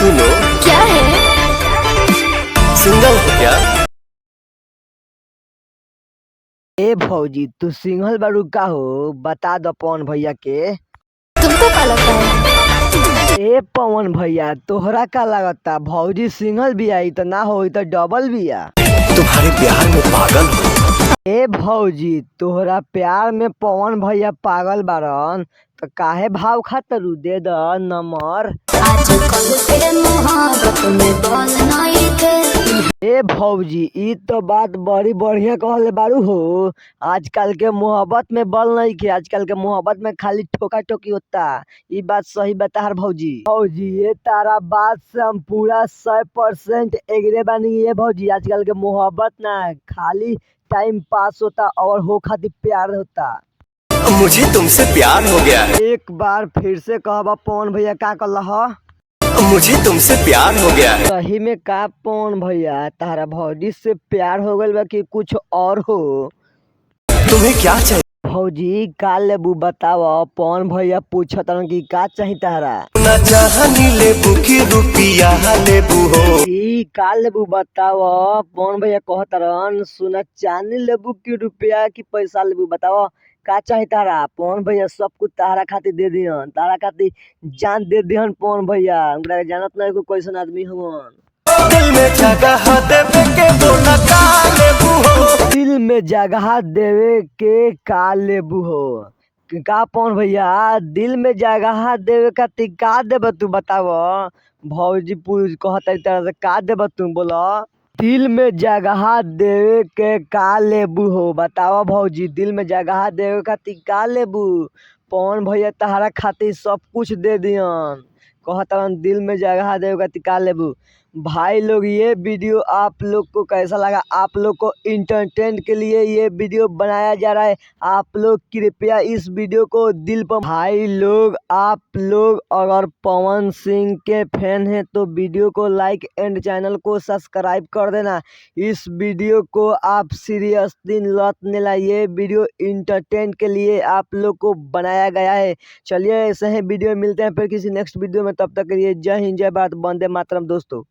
सुनो। क्या है? सिंगल हो क्या? ए भौजी तू सिंघल बारू का हो बता दो पवन भैया के। तुमको क्या लगता है? ए पवन भैया तोहरा का लागता भौजी सिंघल भी आई तो ना होई तो डबल बिया। तुम्हारे प्यार में पागल हो। ए भौजी तोहरा प्यार में पवन भैया पागल बारन तो काहे भाव खातरू दे द नंबर। आजकल तेरे मोहब्बत में बल नहीं थे। ए भौजी ई तो बात बड़ी बढ़िया कहले बारू हो। आजकल के मोहब्बत में बल नहीं के, आजकल के मोहब्बत में खाली ठोका ठोकी होता। ई बात सही बता हर भौजी। भौजी ये तारा बात से हम पूरा 100% एग्री बानी। ये भौजी आजकल के मोहब्बत ना खाली टाइम पास होता और हो खातिर प्यार होता। मुझे तुमसे प्यार हो गया है। एक बार फिर से कहबा पवन भैया का कहला? मुझे तुमसे प्यार हो गया है। सही में का पवन भैया तारा भौजी से प्यार हो गइल बा कि कुछ और हो? तुम्हें क्या चाहिए? भौजी का लेबू बताव। पवन भैया पूछतन कि का चाही तारा। ना चाहनी लेबू की रुपिया लेबू हो। ई का लेबू बताव। पवन भैया कहतरन सोना चांदी लेबू की रुपया की पैसा लेबू बताव का चाही तारा। पवन भैया सब कुछ तारा खातिर दे दिहन, तारा खातिर जान दे दिहन। पवन भैया हमरा जानत नहीं को कैसन आदमी हवन। दिल में जगह देवे के बोला का लेबू हो। दिल में जगह देवे के का लेबू हो का पवन भैया दिल में जगह देवे खातिर का देब तू बताव। भौजी पूछ कहता तरह से का देब तू बोला। दिल में जगह देवे के का लेबू हो बताव भौजी। दिल में जगह देवे खातिर का लेबू। पवन भैया तहरा खातिर सब कुछ दे दियन। कहतरन दिल में जगह देवे खातिर का लेबू। भाई लोग ये वीडियो आप लोग को कैसा लगा? आप लोग को इंटरटेन के लिए ये वीडियो बनाया जा रहा है। आप लोग कृपया इस वीडियो को दिल पर। भाई लोग आप लोग अगर पवन सिंह के फैन हैं तो वीडियो को लाइक एंड चैनल को सब्सक्राइब कर देना। इस वीडियो को आप सीरियसली लत नहीं ला। ये वीडियो इंटरटेन के लिए आप लोग को बनाया गया है। चलिए ऐसे ही वीडियो मिलते हैं फिर किसी नेक्स्ट वीडियो में। तब तक के लिए जय हिंद जय भारत वंदे मातरम दोस्तों।